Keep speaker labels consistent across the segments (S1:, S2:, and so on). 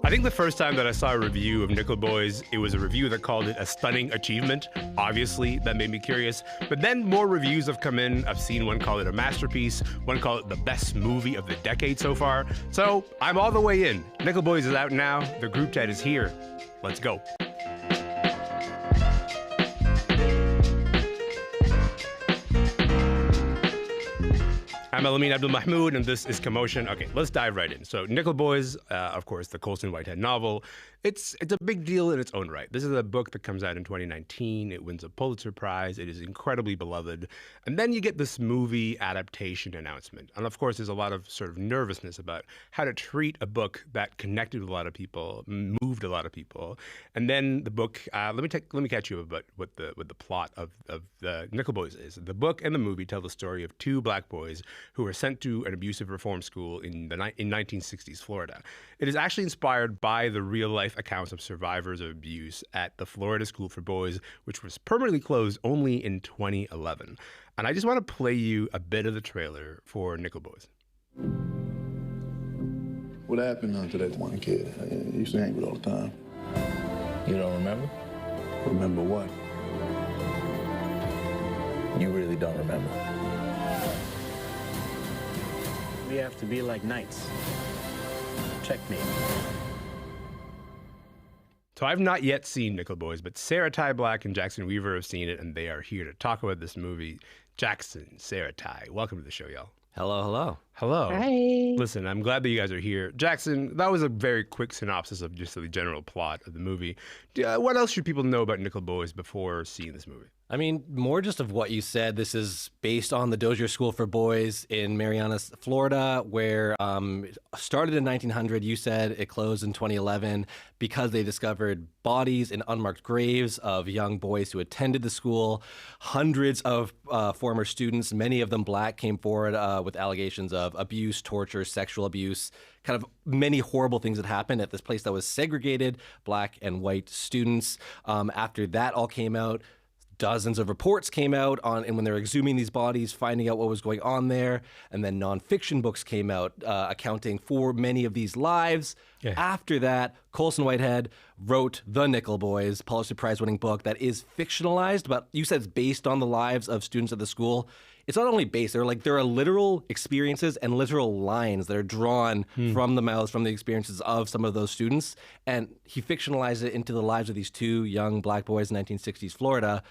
S1: I think the first time that I saw a review of Nickel Boys, it was a review that called it a stunning achievement. Obviously, that made me curious. But then more reviews have come in. I've seen one call it a masterpiece, one call it the best movie of the decade so far. So I'm all the way in. Nickel Boys is out now. The group chat is here. Let's go. I'm Elamin Abdelmahmoud, and this is Commotion. Okay, let's dive right in. So, Nickel Boys, of course, the Colson Whitehead novel. It's a big deal in its own right. This is a book that comes out in 2019. It wins a Pulitzer Prize. It is incredibly beloved. And then you get this movie adaptation announcement. And of course, there's a lot of sort of nervousness about how to treat a book that connected with a lot of people, moved a lot of people. And then the book, let me catch you about what the plot of the Nickel Boys is. The book and the movie tell the story of two black boys who were sent to an abusive reform school in 1960s Florida. It is actually inspired by the real-life accounts of survivors of abuse at the Florida School for Boys, which was permanently closed only in 2011. And I just want to play you a bit of the trailer for Nickel Boys.
S2: What happened to that one kid I used to hang with all the time?
S3: You don't remember?
S2: Remember what?
S3: You really don't remember.
S4: We have to be like knights. Checkmate.
S1: So I've not yet seen Nickel Boys, but Sarah-Tai Black and Jackson Weaver have seen it, and they are here to talk about this movie. Jackson, Sarah-Tai, welcome to the show, y'all.
S5: Hello, hello.
S1: Hello.
S6: Hi.
S1: Listen, I'm glad that you guys are here. Jackson, that was a very quick synopsis of just the general plot of the movie. What else should people know about Nickel Boys before seeing this movie?
S5: I mean, more just of what you said. This is based on the Dozier School for Boys in Marianna, Florida, where it started in 1900. You said it closed in 2011 because they discovered bodies in unmarked graves of young boys who attended the school. Hundreds of former students, many of them black, came forward with allegations of abuse, torture, sexual abuse, kind of many horrible things that happened at this place that was segregated black and white students. After that all came out, dozens of reports came out and when they were exhuming these bodies, finding out what was going on there. And then nonfiction books came out accounting for many of these lives. Yeah. After that, Colson Whitehead wrote The Nickel Boys, Pulitzer Prize-winning book that is fictionalized, but you said it's based on the lives of students at the school. It's not only based, there are literal experiences and literal lines that are drawn from the mouths, from the experiences of some of those students. And he fictionalized it into the lives of these two young black boys in 1960s Florida,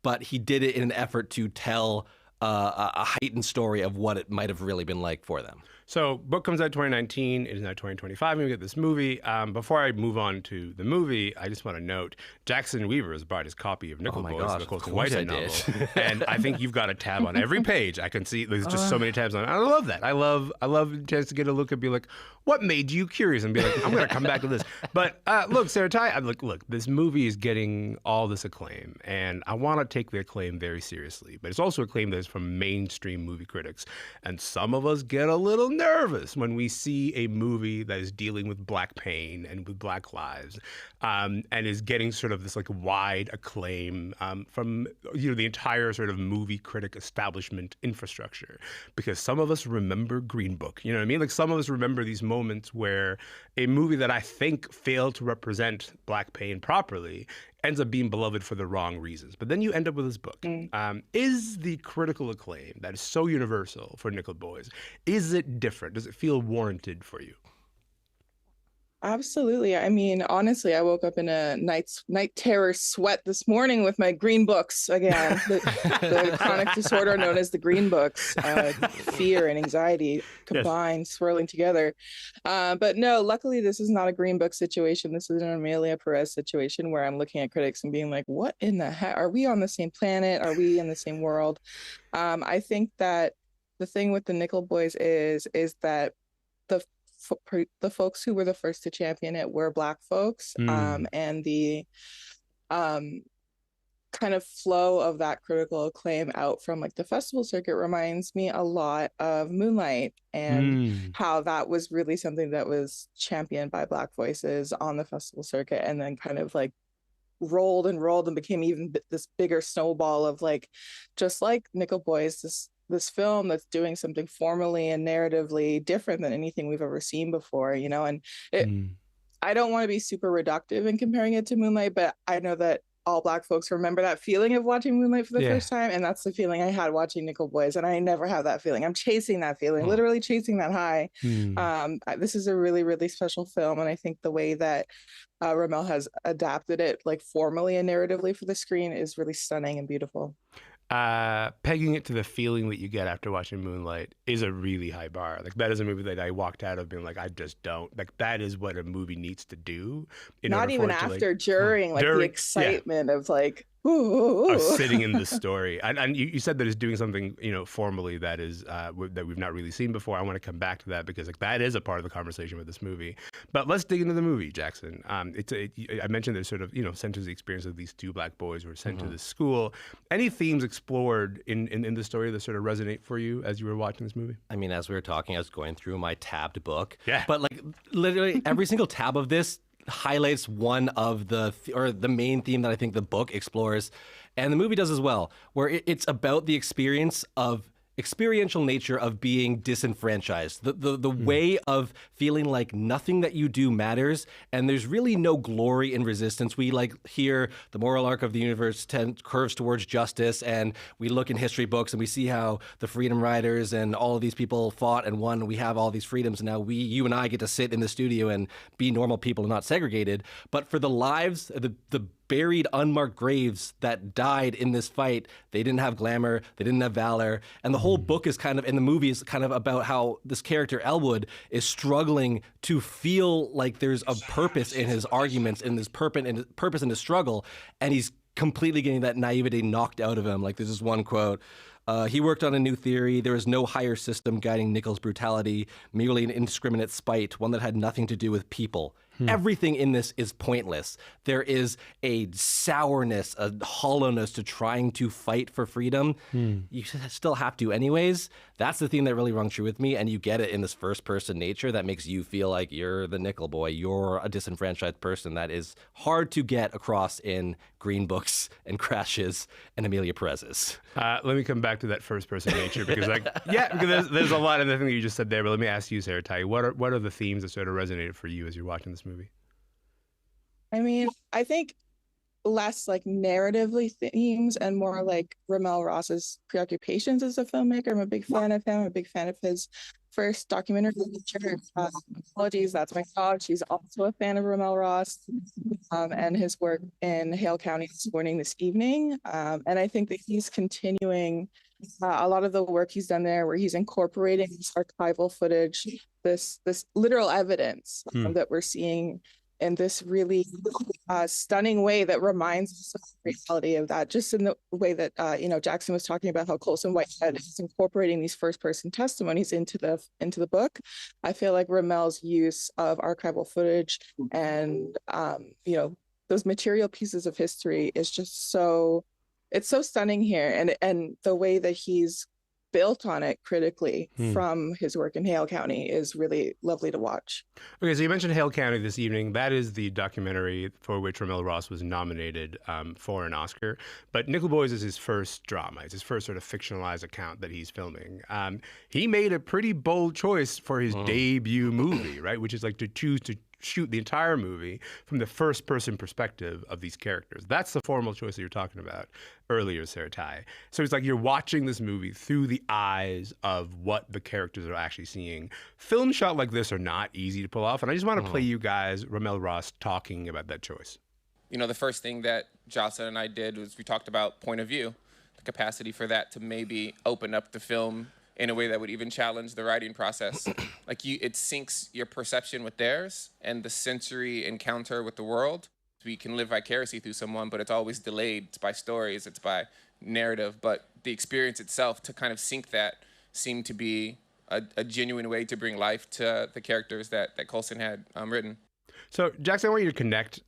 S5: but he did it in an effort to tell a heightened story of what it might have really been like for them.
S1: So, book comes out 2019. It is now 2025, and we get this movie. Before I move on to the movie, I just want to note Jackson Weaver has brought his copy of Nickel Boys, the Colson Whitehead novel, and I think you've got a tab on every page. I can see there's just so many tabs on it. I love that. I love the chance to get a look and be like, what made you curious? And be like, I'm going to come back to this. But look, Sarah-Tai, look, this movie is getting all this acclaim, and I want to take the acclaim very seriously. But it's also acclaim that is from mainstream movie critics, and some of us get a little nervous when we see a movie that is dealing with black pain and with black lives, and is getting sort of this like wide acclaim from the entire sort of movie critic establishment infrastructure. Because some of us remember Green Book, you know what I mean? Like some of us remember these moments where a movie that I think failed to represent black pain properly ends up being beloved for the wrong reasons. But then you end up with this book. Is the critical acclaim that is so universal for Nickel Boys, is it different? Does it feel warranted for you?
S6: Absolutely. I mean, honestly, I woke up in a night terror sweat this morning with my green books again, the chronic disorder known as the green books, fear and anxiety combined, yes, swirling together. But no, luckily, this is not a green book situation. This is an Amelia Perez situation where I'm looking at critics and being like, what in the heck? Are we on the same planet? Are we in the same world? I think that the thing with the Nickel Boys is that the folks who were the first to champion it were Black folks, and the kind of flow of that critical acclaim out from like the festival circuit reminds me a lot of Moonlight and how that was really something that was championed by Black voices on the festival circuit and then kind of like rolled and became even this bigger snowball of like, just like Nickel Boys, this film that's doing something formally and narratively different than anything we've ever seen before, you know. And I don't want to be super reductive in comparing it to Moonlight, but I know that all Black folks remember that feeling of watching Moonlight for the first time, and that's the feeling I had watching Nickel Boys, and I never have that feeling. I'm chasing that feeling, literally chasing that high. This is a really, really special film, and I think the way that Ramel has adapted it, like formally and narratively for the screen, is really stunning and beautiful.
S1: Pegging it to the feeling that you get after watching Moonlight is a really high bar. Like, that is a movie that I walked out of being like, I just don't. Like, that is what a movie needs to do.
S6: Not even after, during, like, the excitement of like,
S1: of sitting in the story. And you said that it's doing something, you know, formally that is that we've not really seen before. I want to come back to that because, like, that is a part of the conversation with this movie. But let's dig into the movie, Jackson. I mentioned there's sort of, you know, centers the experience of these two Black boys who are sent to this school. Any themes explored in the story that sort of resonate for you as you were watching this movie?
S5: I mean, as we were talking, I was going through my tabbed book.
S1: Yeah.
S5: But like literally every single tab of this highlights one of the main theme that I think the book explores, and the movie does as well, where it's about the experiential nature of being disenfranchised, the way of feeling like nothing that you do matters, and there's really no glory in resistance. We like hear the moral arc of the universe curves towards justice, and we look in history books and we see how the freedom riders and all of these people fought and won. We have all these freedoms, and now you and I get to sit in the studio and be normal people and not segregated. But for the lives, the buried, unmarked graves that died in this fight, they didn't have glamour, they didn't have valor. And the whole book is kind of, in the movie, is kind of about how this character, Elwood, is struggling to feel like there's a purpose in his arguments, in this purpose in his struggle, and he's completely getting that naivety knocked out of him. Like, there's this one quote, he worked on a new theory. There was no higher system guiding Nickel's brutality, merely an indiscriminate spite, one that had nothing to do with people. Everything in this is pointless. There is a sourness, a hollowness to trying to fight for freedom. You still have to anyways. That's the thing that really rung true with me, and you get it in this first-person nature that makes you feel like you're the Nickel boy. You're a disenfranchised person that is hard to get across in Green Books and Crashes and Amelia Perez's.
S1: Let me come back to that first-person nature because, like, because there's a lot in the thing that you just said there. But let me ask you, Sarah-Tai, what are the themes that sort of resonated for you as you're watching this movie?
S6: I mean, I think less like narratively themes and more like Ramel Ross's preoccupations as a filmmaker. I'm a big fan of him. I'm a big fan of his first documentary feature, Apologies, That's My Dog. She's also a fan of Ramel Ross and his work in Hale County This Morning, This Evening. And I think that he's continuing a lot of the work he's done there, where he's incorporating this archival footage, this literal evidence that we're seeing in this really stunning way that reminds us of the reality of that, just in the way that, Jackson was talking about how Colson Whitehead is incorporating these first-person testimonies into the book. I feel like Ramel's use of archival footage and, those material pieces of history is just it's so stunning here. And the way that he's built on it critically from his work in Hale County is really lovely to watch.
S1: Okay, so you mentioned Hale County This Evening. That is the documentary for which Ramel Ross was nominated for an Oscar. But Nickel Boys is his first drama. It's his first sort of fictionalized account that he's filming. He made a pretty bold choice for his debut movie, right? Which is like to choose to shoot the entire movie from the first-person perspective of these characters. That's the formal choice that you're talking about earlier, Sarah-Tai. So it's like you're watching this movie through the eyes of what the characters are actually seeing. Film shot like this are not easy to pull off, and I just want to play you guys Ramel Ross talking about that choice.
S7: You know, the first thing that Jocelyn and I did was we talked about point of view, the capacity for that to maybe open up the film in a way that would even challenge the writing process. It syncs your perception with theirs and the sensory encounter with the world. We can live vicariously through someone, but it's always delayed. It's by stories, it's by narrative, but the experience itself to kind of sync that seemed to be a genuine way to bring life to the characters that Colson had written.
S1: So, Jackson, I want you to connect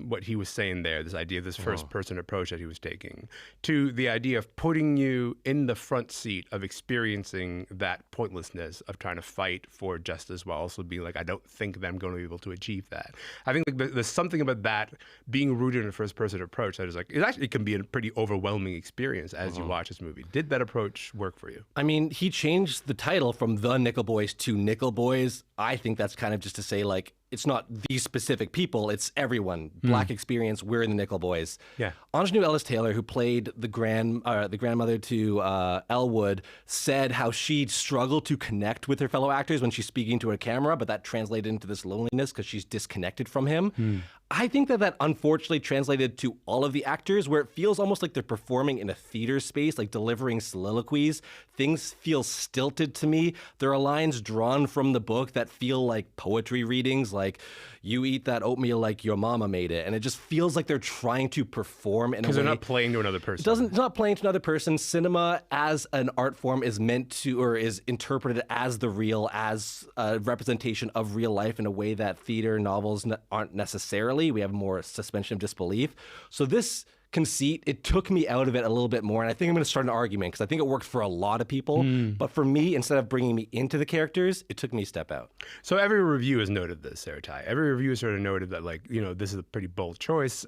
S1: what he was saying there, this idea of this first-person approach that he was taking, to the idea of putting you in the front seat of experiencing that pointlessness of trying to fight for justice while also being like, I don't think that I'm going to be able to achieve that. I think like, there's something about that being rooted in a first-person approach that is like, it can be a pretty overwhelming experience as you watch this movie. Did that approach work for you?
S5: I mean, he changed the title from The Nickel Boys to Nickel Boys. I think that's kind of just to say, like, it's not these specific people, it's everyone. Black experience, we're in the Nickel Boys.
S1: Yeah.
S5: Ingenue Ellis-Taylor, who played the grandmother to Elwood, said how she struggled to connect with her fellow actors when she's speaking to a camera, but that translated into this loneliness because she's disconnected from him. I think that unfortunately translated to all of the actors, where it feels almost like they're performing in a theater space, like delivering soliloquies. Things feel stilted to me. There are lines drawn from the book that feel like poetry readings, like, you eat that oatmeal like your mama made it. And it just feels like they're trying to perform in a way.
S1: Because they're not playing to another person.
S5: It's not playing to another person. Cinema as an art form is meant to, or is interpreted as the real, as a representation of real life in a way that theater novels aren't necessarily. We have more suspension of disbelief. So this conceit, it took me out of it a little bit more. And I think I'm going to start an argument because I think it worked for a lot of people. But for me, instead of bringing me into the characters, it took me a step out.
S1: So every review has noted this, Sarah-Tai. Every review has sort of noted that, like, you know, this is a pretty bold choice.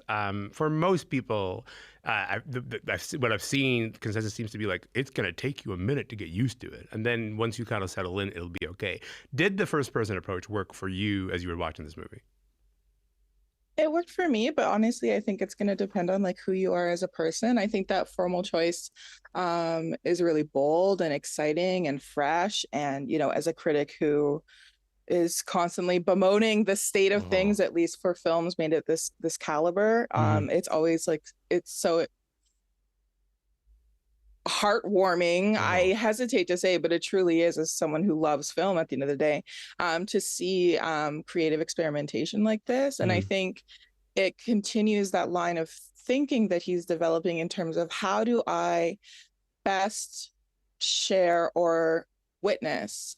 S1: For most people, what I've seen, consensus seems to be like, it's going to take you a minute to get used to it. And then once you kind of settle in, it'll be okay. Did the first person approach work for you as you were watching this movie?
S6: It worked for me, but honestly, I think it's going to depend on like who you are as a person. I think that formal choice is really bold and exciting and fresh. And, you know, as a critic who is constantly bemoaning the state of things, at least for films made at this caliber, it's always like, it's so heartwarming. I hesitate to say, but it truly is, as someone who loves film at the end of the day, to see creative experimentation like this. And I think it continues that line of thinking that he's developing in terms of how do I best share or witness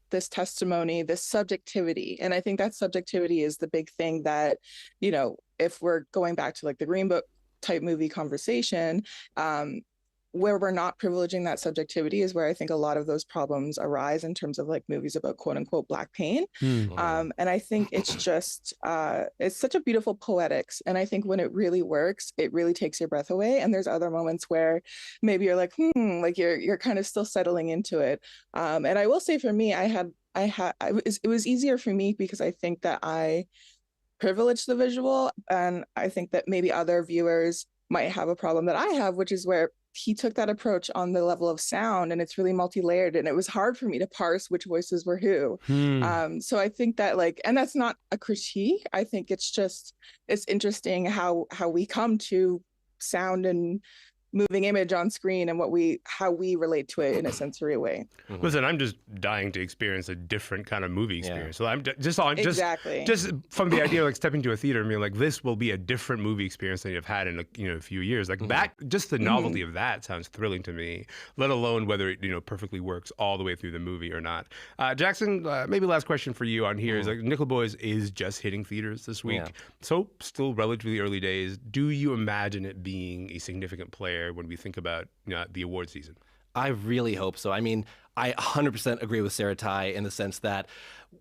S6: this testimony, this subjectivity. And I think that subjectivity is the big thing that, you know, if we're going back to like the Green Book type movie conversation, where we're not privileging that subjectivity is where I think a lot of those problems arise in terms of like movies about quote unquote Black pain. And I think it's just, it's such a beautiful poetics. And I think when it really works, it really takes your breath away. And there's other moments where maybe you're like, like you're kind of still settling into it. And I will say for me, it was easier for me because I think that I privileged the visual. And I think that maybe other viewers might have a problem that I have, which is where he took that approach on the level of sound, and it's really multi-layered, and it was hard for me to parse which voices were who. So I think that, like, and that's not a critique. I think it's just, it's interesting how we come to sound and moving image on screen and how we relate to it in a sensory way.
S1: Listen, I'm just dying to experience a different kind of movie experience. So I'm just from the idea of like stepping to a theater and being like, this will be a different movie experience than you've had in a few years. Like that, just the novelty of that sounds thrilling to me. Let alone whether it perfectly works all the way through the movie or not. Jackson, maybe last question for you on here is like Nickel Boys is just hitting theaters this week, so still relatively early days. Do you imagine it being a significant player when we think about the award season?
S5: I really hope so. I mean, I 100% agree with Sarah-Tai in the sense that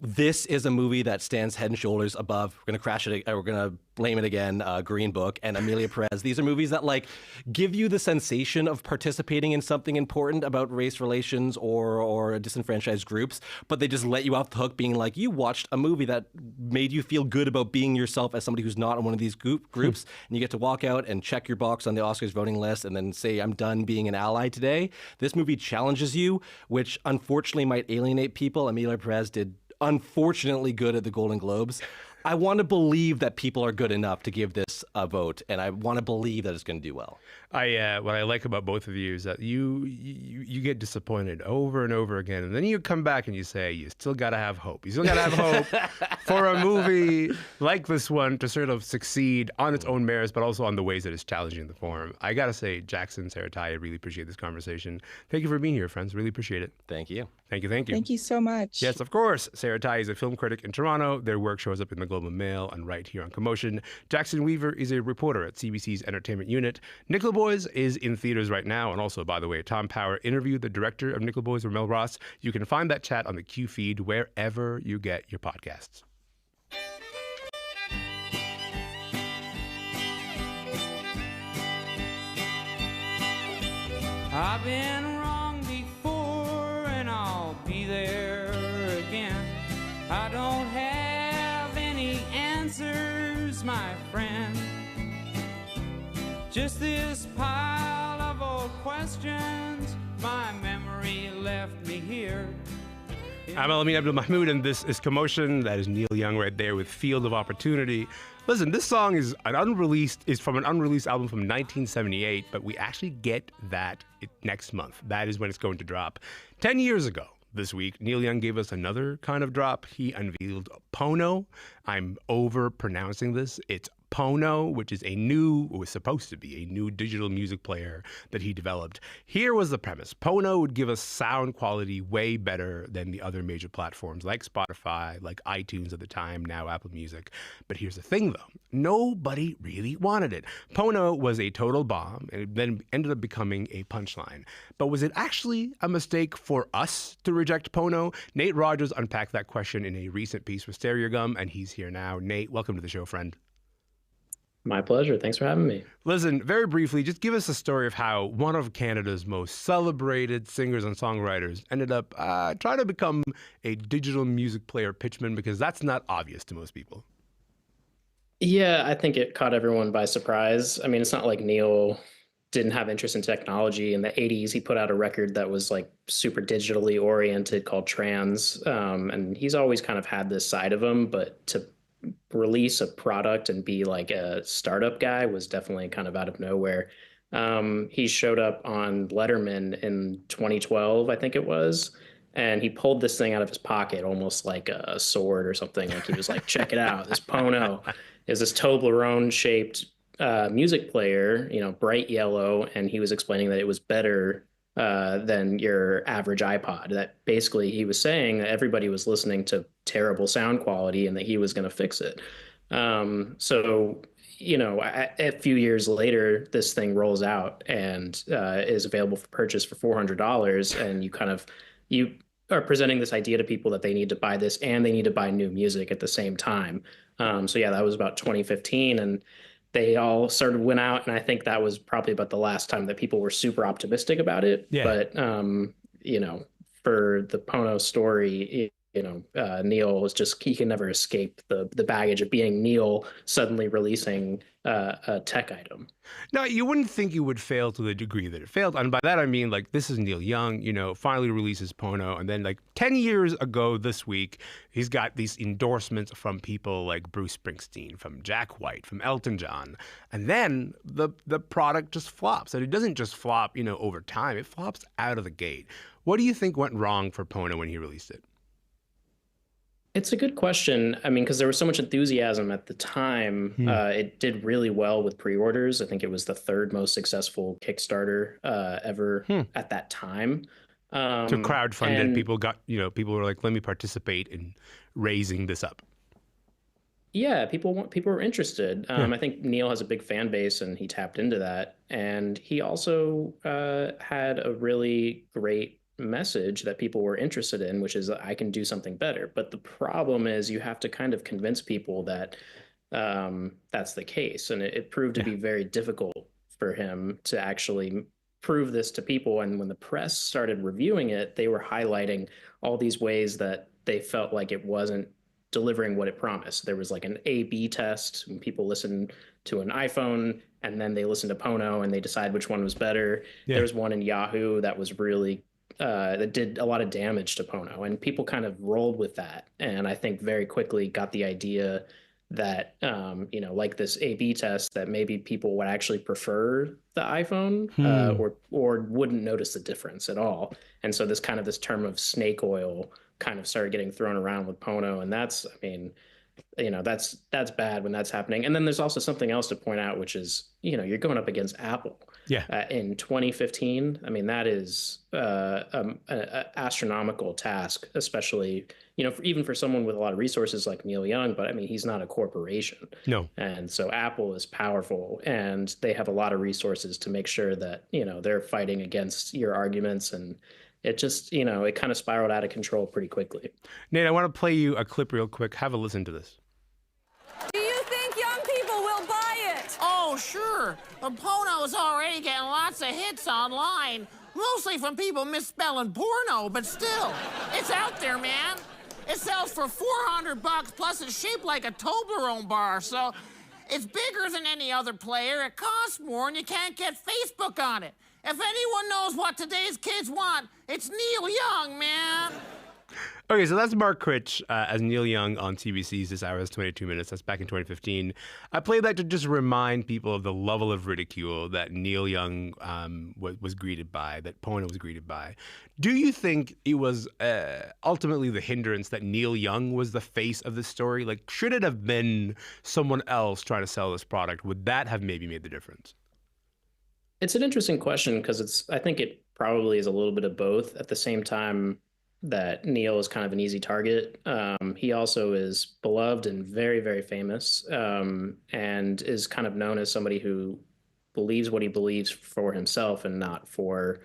S5: this is a movie that stands head and shoulders above. We're going to crash it. We're going to blame it again. Green Book and Amelia Perez. These are movies that like give you the sensation of participating in something important about race relations or disenfranchised groups, but they just let you off the hook being like, you watched a movie that made you feel good about being yourself as somebody who's not in one of these groups, and you get to walk out and check your box on the Oscars voting list and then say, I'm done being an ally today. This movie challenges you, which unfortunately might alienate people. Amelia Perez did unfortunately good at the Golden Globes. I want to believe that people are good enough to give this a vote, and I want to believe that it's going to do well.
S1: What I like about both of you is that you get disappointed over and over again, and then you come back and you say you still gotta have hope. You still gotta have hope for a movie like this one to sort of succeed on its own merits, but also on the ways that it's challenging the form. I gotta say, Jackson, Sarah-Tai, I really appreciate this conversation. Thank you for being here, friends. Really appreciate it.
S5: Thank you.
S1: Thank you. Thank you.
S6: Thank you so much.
S1: Yes, of course. Sarah-Tai is a film critic in Toronto. Their work shows up in the Globe and Mail and right here on Commotion. Jackson Weaver is a reporter at CBC's Entertainment Unit. Nickel Boys is in theaters right now. And also, by the way, Tom Power interviewed the director of Nickel Boys, Ramel Ross. You can find that chat on the Q feed wherever you get your podcasts.
S8: I've been wrong before and I'll be there again. I don't have any answers, my friend. Just this pile of old questions, my memory left me here.
S1: I'm Elamin Abdelmahmoud, and this is Commotion. That is Neil Young right there with Field of Opportunity. Listen, this song is from an unreleased album from 1978, but we actually get that next month. That is when it's going to drop. 10 years ago this week, Neil Young gave us another kind of drop. He unveiled Pono. I'm over pronouncing this. It's Pono, which is was supposed to be a new digital music player that he developed. Here was the premise. Pono would give us sound quality way better than the other major platforms like Spotify, like iTunes at the time, now Apple Music. But here's the thing, though. Nobody really wanted it. Pono was a total bomb, and it then ended up becoming a punchline. But was it actually a mistake for us to reject Pono? Nate Rogers unpacked that question in a recent piece with Stereo Gum, and he's here now. Nate, welcome to the show, friend.
S9: My pleasure. Thanks for having me.
S1: Listen, very briefly, just give us a story of how one of Canada's most celebrated singers and songwriters ended up trying to become a digital music player pitchman, because that's not obvious to most people.
S9: Yeah, I think it caught everyone by surprise. I mean, it's not like Neil didn't have interest in technology. In the 80s, he put out a record that was like super digitally oriented called Trans. And he's always kind of had this side of him, but to release a product and be like a startup guy was definitely kind of out of nowhere. He showed up on Letterman in 2012, I think it was, and he pulled this thing out of his pocket almost like a sword or something. Like he was like, check it out, this Pono is this Toblerone shaped music player, bright yellow, and he was explaining that it was better than your average iPod. That basically he was saying that everybody was listening to terrible sound quality and that he was going to fix it. So, a few years later, this thing rolls out and is available for purchase for $400. And you are presenting this idea to people that they need to buy this and they need to buy new music at the same time. So yeah, that was about 2015. And they all went out, and I think that was probably about the last time that people were super optimistic about it. Yeah. But for the Pono story, Neil was he can never escape the baggage of being Neil suddenly releasing a tech item.
S1: Now, you wouldn't think you would fail to the degree that it failed. And by that, I mean, this is Neil Young, finally releases Pono. And then 10 years ago this week, he's got these endorsements from people like Bruce Springsteen, from Jack White, from Elton John. And then the product just flops. And it doesn't just flop, over time. It flops out of the gate. What do you think went wrong for Pono when he released it?
S9: It's a good question. I mean, because there was so much enthusiasm at the time. It did really well with pre-orders. I think it was the third most successful Kickstarter ever at that time.
S1: To crowdfund it, people were like, let me participate in raising this up.
S9: Yeah, people were interested. I think Neil has a big fan base and he tapped into that. And he also had a really great message that people were interested in, which is I can do something better. But the problem is you have to kind of convince people that that's the case. And it proved to be very difficult for him to actually prove this to people. And when the press started reviewing it, they were highlighting all these ways that they felt like it wasn't delivering what it promised. There was like an A/B test, and people listened to an iPhone and then they listened to Pono and they decide which one was better. There was one in Yahoo that was really that did a lot of damage to Pono, and people kind of rolled with that. And I think very quickly got the idea that, like this A/B test, that maybe people would actually prefer the iPhone, or wouldn't notice the difference at all. And so this term of snake oil kind of started getting thrown around with Pono, and that's bad when that's happening. And then there's also something else to point out, which is, you're going up against Apple.
S1: Yeah.
S9: In 2015, that is an astronomical task, especially, even for someone with a lot of resources like Neil Young. But he's not a corporation.
S1: No.
S9: And so Apple is powerful, and they have a lot of resources to make sure that, they're fighting against your arguments. And it just, it kind of spiraled out of control pretty quickly.
S1: Nate, I want to play you a clip real quick. Have a listen to this.
S10: Do you think young people will buy it?
S11: Oh, sure. Pono's already getting lots of hits online, mostly from people misspelling porno, but still, it's out there, man. It sells for $400, plus it's shaped like a Toblerone bar, so it's bigger than any other player. It costs more, and you can't get Facebook on it. If anyone knows what today's kids want, it's Neil Young, man.
S1: Okay, so that's Mark Critch as Neil Young on CBC's This Hour Is 22 Minutes. That's back in 2015. I played that to just remind people of the level of ridicule that Neil Young was greeted by, that Pono was greeted by. Do you think it was ultimately the hindrance that Neil Young was the face of this story? Like, should it have been someone else trying to sell this product? Would that have maybe made the difference?
S9: It's an interesting question, because I think it probably is a little bit of both. At the same time that Neil is kind of an easy target, he also is beloved and very, very famous, and is kind of known as somebody who believes what he believes for himself and not for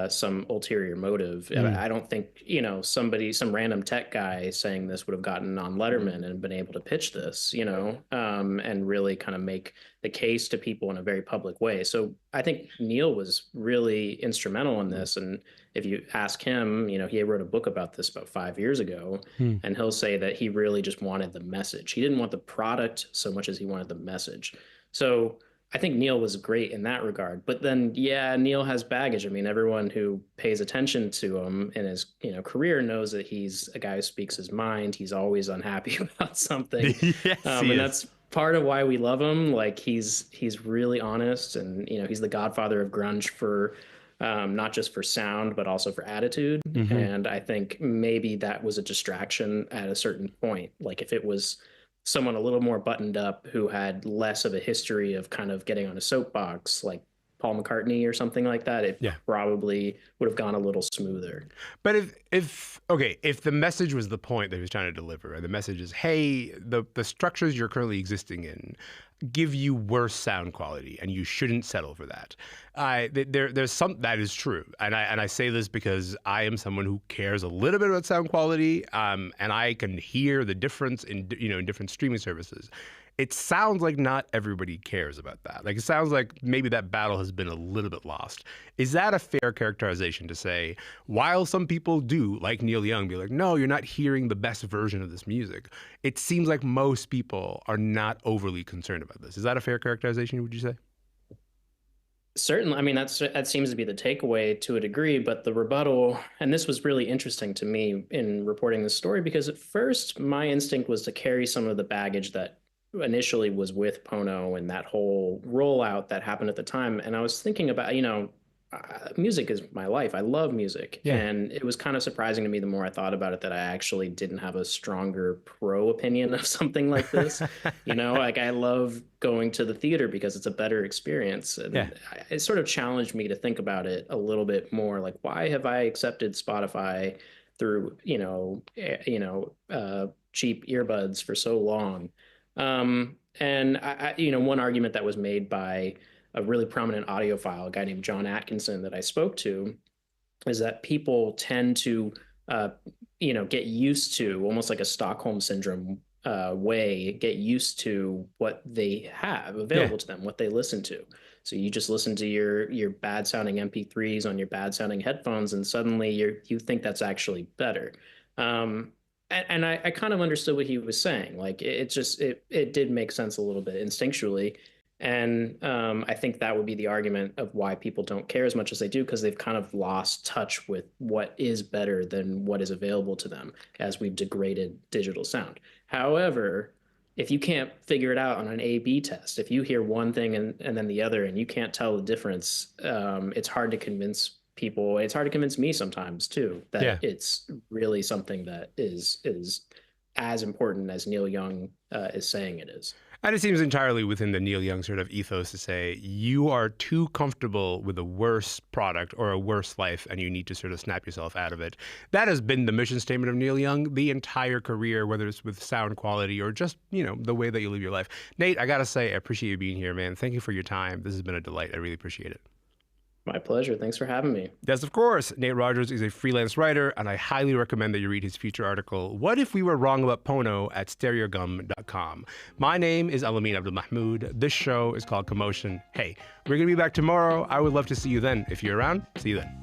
S9: some ulterior motive. I don't think, some random tech guy saying this would have gotten on Letterman and been able to pitch this, and really kind of make the case to people in a very public way. So I think Neil was really instrumental in this. And if you ask him, he wrote a book about this about 5 years ago, and he'll say that he really just wanted the message. He didn't want the product so much as he wanted the message. So I think Neil was great in that regard. But then, yeah, Neil has baggage. everyone who pays attention to him in his career knows that he's a guy who speaks his mind. He's always unhappy about something.
S1: Yes,
S9: and that's part of why we love him. Like, he's really honest, and he's the godfather of grunge for not just for sound, but also for attitude. And I think maybe that was a distraction at a certain point. Like, if it was someone a little more buttoned up who had less of a history of kind of getting on a soapbox, like Paul McCartney or something like that, it probably would have gone a little smoother.
S1: But if the message was the point that he was trying to deliver, and the message is, hey, the structures you're currently existing in give you worse sound quality, and you shouldn't settle for that. There's some that is true, and I say this because I am someone who cares a little bit about sound quality, and I can hear the difference in different streaming services. It sounds like not everybody cares about that. Like, it sounds like maybe that battle has been a little bit lost. Is that a fair characterization to say, while some people do, like Neil Young, be like, no, you're not hearing the best version of this music, it seems like most people are not overly concerned about this. Is that a fair characterization, would you say?
S9: Certainly. That seems to be the takeaway to a degree, but the rebuttal, and this was really interesting to me in reporting this story, because at first my instinct was to carry some of the baggage that initially was with Pono and that whole rollout that happened at the time. And I was thinking about, music is my life. I love music. Yeah. And it was kind of surprising to me the more I thought about it that I actually didn't have a stronger pro opinion of something like this. Like, I love going to the theater because it's a better experience. And it sort of challenged me to think about it a little bit more. Like, why have I accepted Spotify through, cheap earbuds for so long? And one argument that was made by a really prominent audiophile, a guy named John Atkinson that I spoke to, is that people tend to, get used to, almost like a Stockholm syndrome get used to what they have available to them, what they listen to. So you just listen to your bad sounding MP3s on your bad sounding headphones, and suddenly you think that's actually better. And I kind of understood what he was saying. Like, it did make sense a little bit instinctually. And I think that would be the argument of why people don't care as much as they do, because they've kind of lost touch with what is better than what is available to them as we've degraded digital sound. However, if you can't figure it out on an A/B test, if you hear one thing and then the other, and you can't tell the difference, it's hard to convince people. It's hard to convince me sometimes too that it's really something that is as important as Neil Young is saying it is.
S1: And it seems entirely within the Neil Young sort of ethos to say you are too comfortable with a worse product or a worse life and you need to sort of snap yourself out of it. That has been the mission statement of Neil Young the entire career, whether it's with sound quality or just, the way that you live your life. Nate, I got to say, I appreciate you being here, man. Thank you for your time. This has been a delight. I really appreciate it.
S9: My pleasure. Thanks for having me.
S1: Yes, of course. Nate Rogers is a freelance writer, and I highly recommend that you read his feature article, What If We Were Wrong About Pono, at stereogum.com. My name is Elamin Abdelmahmoud. This show is called Commotion. Hey, we're going to be back tomorrow. I would love to see you then. If you're around, see you then.